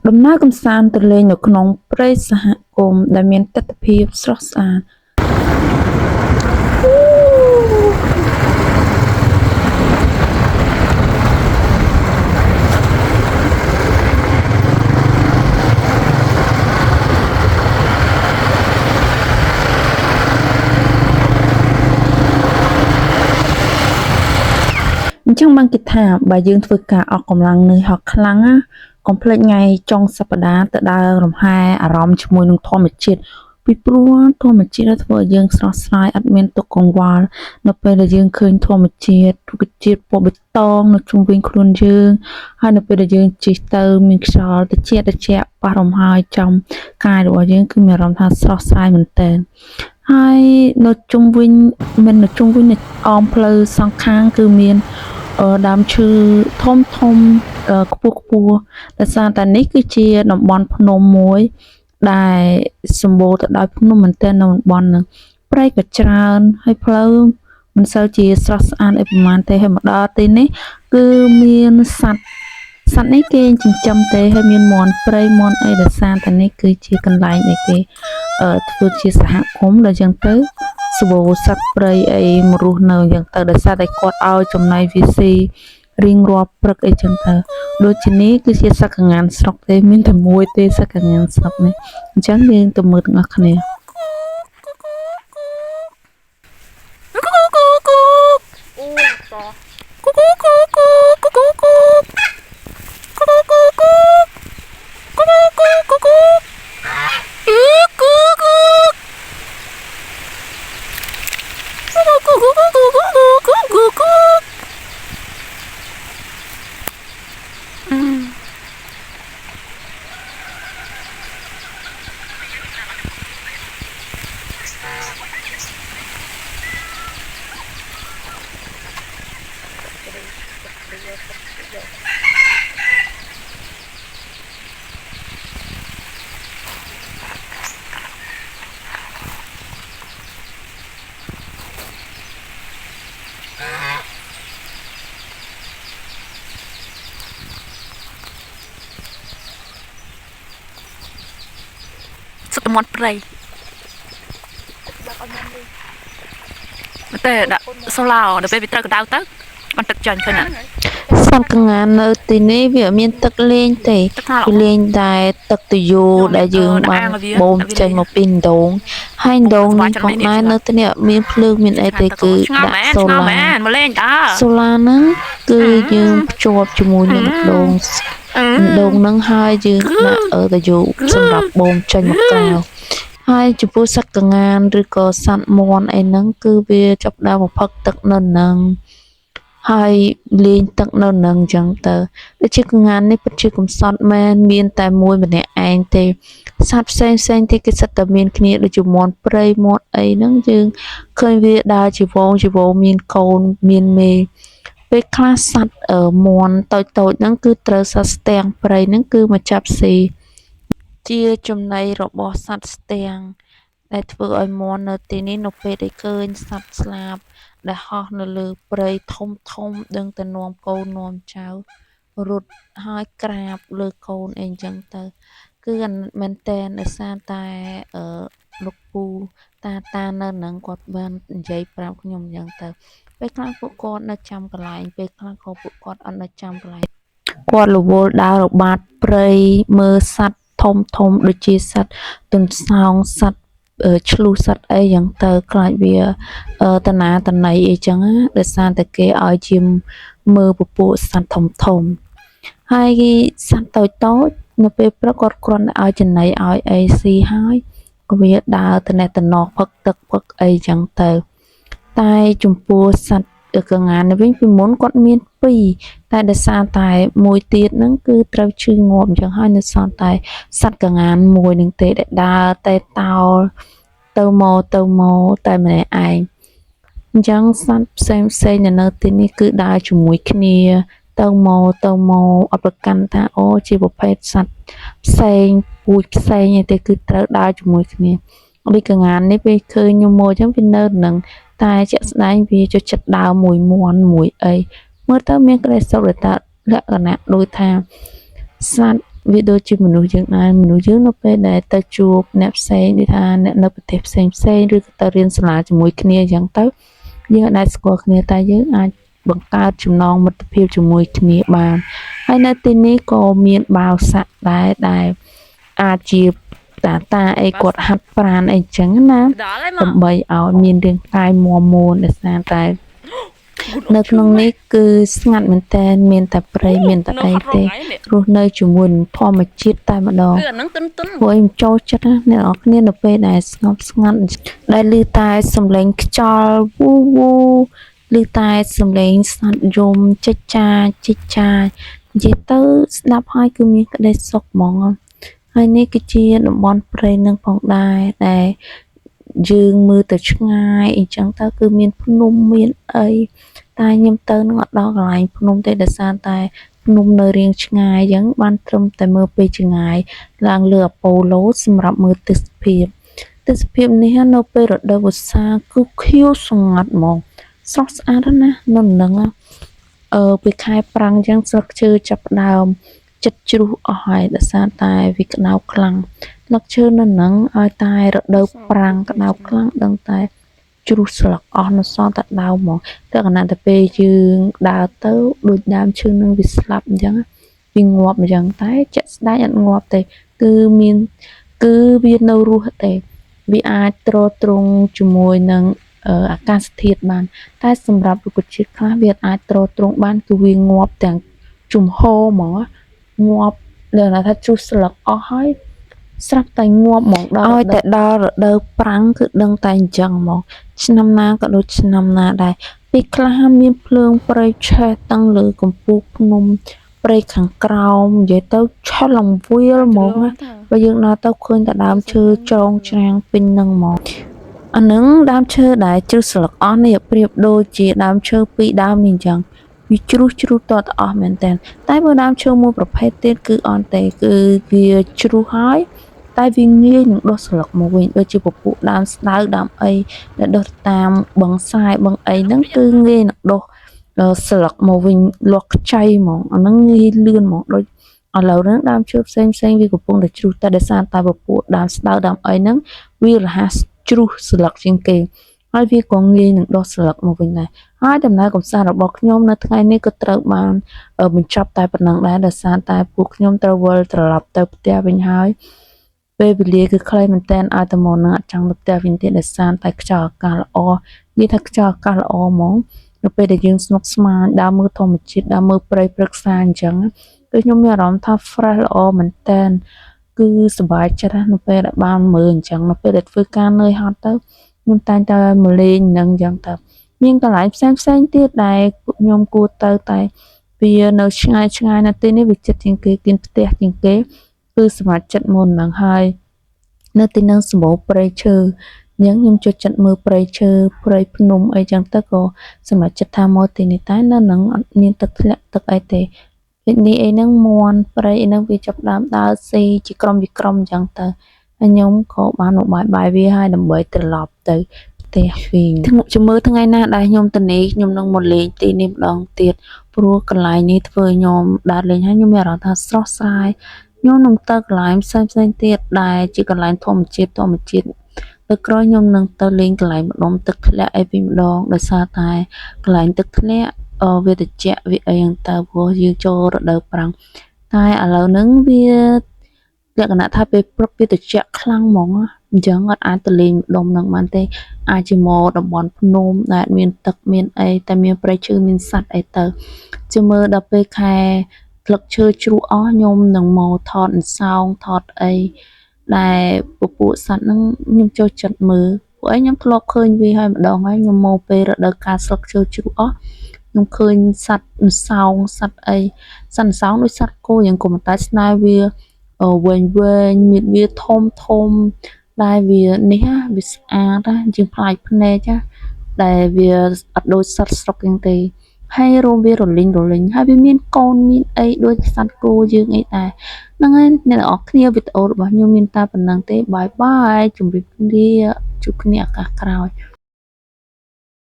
ដំណើរកម្សាន្តទៅលេងនៅក្នុងព្រៃសហគមន៍ដែលមានទិដ្ឋភាពស្រស់ស្អាតអញ្ចឹងបានគេថាបើយើងធ្វើការអอกកម្លាំងនឿយហត់ខ្លាំងណាកុំភ្លេចថ្ងៃចុងសប្តាហ៍ទៅដើររំហែអារម្មណ៍ជាមួយនឹងធម្មជាតិពីព្រោះធម្មជាតិធ្វើឲ្យយើងស្រស់ស្រាយអត់មានទុក្ខកង្វល់នៅពេលដែលយើងឃើញធម្មជាតិរុក្ខជាតិពណ៌បៃតងនៅជុំវិញខ្លួនយើងហើយនៅពេលដែលយើងជិះទៅមានខ្យល់ត្រជាក់ប៉ះរំហើយចំកាយរបស់យើងគឺមានអារម្មណ៍ថាស្រស់ស្រាយមែនទែនហើយនៅជុំវិញអមផ្លូវសងខាងគឺមានដើមឈើធំខ្ពស់ដោយសារតែនេះគឺជាតំបន់ភ្នំមួយដែលសម្បូរទៅដោយភ្នំមែនទែននៅតំបន់ហ្នឹងព្រៃក៏ច្រើនហើយផ្លូវមិនសូវជាស្រស់ស្អាតអីប្រហែលទេហើយមកដល់ទីនេះគឺមានសត្វនេះគេចិញ្ចឹមទេហើយមានមាន់ព្រៃមាន់អីដោយសារតែនេះគឺជាកន្លែងដែលគេធ្វើជាសហគមន៍ដល់អញ្ចឹងទៅសវោសត្វព្រៃអីមករស់នៅអញ្ចឹងទៅដោយសារតែគាត់ឲ្យចំណីវាស៊ីរៀងរាល់ព្រឹកអីចឹងទៅដូចជានេះគឺជាសក្ការៈស្រុកទេមានតែមួយទេសក្ការៈស្រុកនេះអញ្ចឹងយើងទៅមើលទាំងអស់គ្នាសុទ្ធមន់ព្រៃតែដាក់សូឡាដល់ពេលវាត្រូវកដៅទៅបានទឹកចាញ់ឃើញណាសត្វកង្ហាននៅទីនេះវាអត់មានទឹកលេងទេវាលេងតែទឹកទយោដែលយើងបានបូមចេញមកពីដងហើយដងនេះផងដែរនៅទីនេះអត់មានភ្លើងមានអីទេគឺដាក់សូឡាមកលេងតើសូឡាហ្នឹងគឺយើងភ្ជាប់ជាមួយនឹងដងហ្នឹងហើយយើងដាក់ទយោសម្រាប់បូមចេញមកក្រៅហើយចំពោះសត្វកង្ហានឬក៏សត្វមាន់អីហ្នឹងគឺវាចាប់ដើមមកផឹកទឹកនៅហ្នឹងហើយលេងទឹកនៅនឹងអញ្ចឹងទៅដូចជាកង្ហាននេះពិតជាកំសត់មែនមានតែមួយម្នាក់ឯងទេសត្វផ្សេងទៀតគេសិតតែមានគ្នាដូចជាមាន់ព្រៃមាន់អីហ្នឹងយើងឃើញវាដើរជីវងមានកូនមានមេពេលខ្លះសត្វមាន់តូចហ្នឹងគឺត្រូវសត្វស្ទាំងព្រៃហ្នឹងគឺមកចាប់ស៊ីជាចំណីរបស់សត្វស្ទាំងដែលធ្វើឲ្យមាន់នៅទីនេះនៅពេលដែលឃើញសត្វស្លាបដែលហោះនៅលើព្រៃធំដឹងតែនាំកូននាំចៅរត់ហើយក្រាបលើកូនអីអញ្ចឹងទៅគឺអាណិតមែនតែនដោយសារតែលោកពូតានៅនឹងគាត់បាននិយាយប្រាប់ខ្ញុំអញ្ចឹងទៅពេលខ្លះពួកគាត់នៅចាំកន្លែងពេលខ្លះក៏ពួកគាត់អត់នៅចាំកន្លែងគាត់រវល់ដើររបាតព្រៃមើលសត្វធំដូចជាសត្វទន្សោងសត្វឆ្លុះសត្វអីយ៉ាងទៅខ្លាចវាតណៃអីចឹងដោយសារតែគេឲ្យជាមើលពពួកសត្វធំហើយសត្វតូចនៅពេលព្រឹកគាត់គ្រាន់តែឲ្យចំណីឲ្យអីស៊ីហើយក៏វាដើរទៅណោះផឹកទឹកផឹកអីចឹងទៅតែចំពោះសត្វកង្ហានវិញពីមុនគាត់មាន2តែដោយសារតែមួយទៀតហ្នឹងគឺត្រូវឈឺងាប់អញ្ចឹងហើយនៅសល់តែសត្វកង្ហានមួយនឹងទេដែលដើរតែតោលទៅមកតែម្នាក់ឯងអញ្ចឹងសត្វផ្សេងនៅទីនេះគឺដើរជាមួយគ្នាទៅមកអត់ប្រកាន់ថាអូជាប្រភេទសត្វផ្សេងពូជផ្សេងអីទេគឺត្រូវដើរជាមួយគ្នាដូចកង្ហាននេះពេលឃើញខ្ញុំមកអញ្ចឹងវានៅនឹងតែជាក់ស្ដែងវាចូលចិត្តដើរមួយមាន់មួយអីមើលទៅមានក្តីសុខដែលលក្ខណៈដូចថាសត្វ វាដូចជាមនុស្សយើងដែរមនុស្សយើងនៅពេលដែលទៅជួបអ្នកផ្សេងដូចថាអ្នកនៅប្រទេសផ្សេងឬក៏ទៅរៀនសាលាជាមួយគ្នាអញ្ចឹងទៅយើងអាចស្គាល់គ្នាតែយើងអាចបង្កើតចំណងមិត្តភាពជាមួយគ្នាបានហើយនៅទីនេះក៏មានបាវសាក់ដែរដែលអាចជាតាអីគាត់ហាត់ប្រាណអីចឹងណាដើម្បីឲ្យមានរាងកាយមាំមួនដោយសារតែនៅក្នុងនេះគឺស្ងាត់មែនតើមានតែព្រៃមានតែអីទេរស់នៅជាមួយធម្មជាតិតែម្ដងពួកឯងចូលចិត្តណាអ្នកនរគ្នានៅពេលដែលស្ងប់ស្ងាត់ដែលឮតែសំឡេងខ្យល់វូវូឮតែសំឡេងស្នាត់យំចិច្ចចានិយាយទៅស្ដាប់ហើយគឺមានក្តីសុខហ្មងហើយនេះគឺជាតំបន់ព្រៃនឹងផងដែរដែលយើងមើលទៅឆ្ងាយអញ្ចឹងទៅគឺមានភ្នំមានអីតែខ្ញុំទៅនឹងអត់ដល់កន្លែងភ្នំទេដោយសារតែភ្នំនៅរាងឆ្ងាយអញ្ចឹងបានត្រឹមតែមើលពីឆ្ងាយឡើងលើអាប៉ូឡូសម្រាប់មើលទេសភាពនេះនៅពេលរដូវវស្សាគឺខៀវស្ងាត់ហ្មងស្រស់ស្អាតណាស់នៅនឹងពេលខែប្រាំងអញ្ចឹងស្លឹកឈើចាប់ដើមចិត្តជ្រុះអស់ហើយដោយសារតែវាក្តៅខ្លាំងស្លឹកឈើនៅនឹងឲ្យតែរដូវប្រាំងក្តៅខ្លាំងដឹងតែជ្រុះស្លឹកអស់នៅសល់តែដើមហ្មងតែខណៈតែពេលយើងដើរទៅដូចដើមឈើនឹងវាស្លាប់អញ្ចឹងវាងាប់អញ្ចឹងតែជាក់ស្ដែងអត់ងាប់ទេគឺវានៅរស់ទេវាអាចទ្រទ្រង់ជាមួយនឹងអាកាសធាតុបានតែសម្រាប់រុក្ខជាតិខ្លះវាអាចទ្រទ្រង់បានគឺវាងាប់ទាំងជំហរហ្មងងាប់លើថាជ្រុះស្លឹកអស់ហើយស្រាប់តែងាប់ហ្មងដល់តែដល់រដូវប្រាំងគឺដឹងតែអញ្ចឹងហ្មងឆ្នាំណាក៏ដូចឆ្នាំណាដែរពេលខ្លះមានភ្លើងព្រៃឆេះតាំងលើកំពូលភ្នំព្រៃខាងក្រោមនិយាយទៅឆេះឡងវាលហ្មងបើយើងដល់ទៅឃើញតែដើមឈើចងច្រាំងពេញនឹងហ្មងអានឹងដើមឈើដែលជ្រុះស្លឹកអស់នេះប្រៀបដូចជាដើមឈើពីរដើមនេះអញ្ចឹងវាជ្រុះតតអស់មែនតើតែបើដើមឈើមួយប្រភេទទៀតគឺអត់ទេគឺវាជ្រុះហើយតែវាងាយនឹងដុះស្លឹកមកវិញដូចជាពពួកដើមស្ដៅដើមអីដែលដុះតាមបឹងសាយបឹងអីហ្នឹងគឺងាយនឹងដុះស្លឹកមកវិញលាស់ខ្ចីហ្មងអាហ្នឹងងាយលឿនហ្មងដូចឥឡូវហ្នឹងដើមឈើផ្សេងវាកំពុងតែជ្រុះតែដោយសារតែពពួកដើមស្ដៅដើមអីហ្នឹងវារហ័សជ្រុះស្លឹកជាងគេហើយវាក៏ងាយនឹងដុះស្លឹកមកវិញដែរហើយដំណើរកំសាន្តរបស់ខ្ញុំនៅថ្ងៃនេះក៏ត្រូវបានបញ្ចប់តែប៉ុណ្ណឹងដែរដោយសារតែពួកខ្ញុំត្រូវវិលត្រឡប់ទៅផ្ទះវិញហើយពេលវេលាគឺខ្លីមែនតើឲ្យតែមកនឹងអត់ចង់ទៅផ្ទះវិញទេដោយសារតែខ្យល់អាកាសល្អនិយាយថាខ្យល់អាកាសល្អហ្មងនៅពេលដែលយើងស្មុគស្មាញដើរមើលធម្មជាតិដើរមើលព្រៃព្រឹក្សាអញ្ចឹងគឺខ្ញុំមានអារម្មណ៍ថា fresh ល្អមែនតើគឺសប្បាយចិត្តនៅពេលដែលបានមើលអញ្ចឹងនៅពេលដែលធ្វើការនឿយហត់ទៅខ្ញុំតែងតែមកលេងនឹងអញ្ចឹងទៅមានកន្លែងផ្សេងទៀតដែលពួកខ្ញុំគួរទៅតែវានៅឆ្ងាយនៅទីនេះវាចិត្តជាងគេគៀនផ្ទះជាងគេគឺសមាជិកមុនហ្នឹងហើយនៅទីនោះសម្បូរព្រៃឈើអញ្ចឹងខ្ញុំចូលចិត្តមើលព្រៃឈើព្រៃភ្នំអីចឹងទៅក៏សមាជិកថាមកទីនេះតែនៅនឹងអត់មានទឹកធ្លាក់ទឹកអីទេនេះអីហ្នឹងមន់ព្រៃអីហ្នឹងវាចាប់ដើមដើរស៊ីជាក្រុមអញ្ចឹងទៅហើយខ្ញុំក៏បានមកបាយវាហើយដើម្បីត្រឡប់ទៅផ្ទះវិញជំរឿថ្ងៃណាដែលខ្ញុំទៅនេះខ្ញុំនឹងមកលេងទីនេះម្ដងទៀតព្រោះកន្លែងនេះធ្វើខ្ញុំដើរលេងហើយខ្ញុំមានអារម្មណ៍ថាស្រស់ស្រាយខ្ញុំនឹងទៅកន្លែងផ្សេងទៀតដែលជាកន្លែងធម្មជាតិទៅក្រោយខ្ញុំនឹងទៅលេងកន្លែងម្ដុំទឹកធ្លាក់អីវិញម្ដងដោយសារតែកន្លែងទឹកធ្លាក់វាត្រជាក់វាអីហ្នឹងទៅព្រោះយើងចូលរដូវប្រាំងតែឥឡូវហ្នឹងវាលក្ខណៈថាពេលព្រឹកវាត្រជាក់ខ្លាំងហ្មងអញ្ចឹងអត់អាចទៅលេងម្ដុំហ្នឹងបានទេអាចជាមកតំបន់ភ្នំដែលមានទឹកមានអីតែមានព្រៃឈើមានសត្វអីទៅជាមើលដល់ពេលខែស្លឹកឈើជ្រុះអស់ខ្ញុំនឹងមកថតអន្សោងថតអីដែលពពួកសត្វហ្នឹងខ្ញុំចូលចិត្តមើលពួកឯងខ្ញុំធ្លាប់ឃើញវាហើយម្ដងហើយខ្ញុំមកពេលរដូវកាលស្លឹកឈើជ្រុះអស់ខ្ញុំឃើញសត្វអន្សោងសត្វអីសត្វអន្សោងដូចសត្វគោយ៉ាងក៏ប៉ុន្តែស្នាវាវែងមានវាធំដែលវានេះវាស្អាតជាងផ្លែភ្នែកដែលវាអត់ដូចសត្វស្រុកយ៉ាងទេហើយរោមវារលីងហើយវាមានកូនមានអីដូចសត្វគោយើងអីដែរហ្នឹងហើយអ្នកនរគ្នាវីដេអូរបស់ខ្ញុំមានតែប៉ុណ្្នឹងទេបាយជម្រាបលាជួបគ្នាឱកាសក្រោយ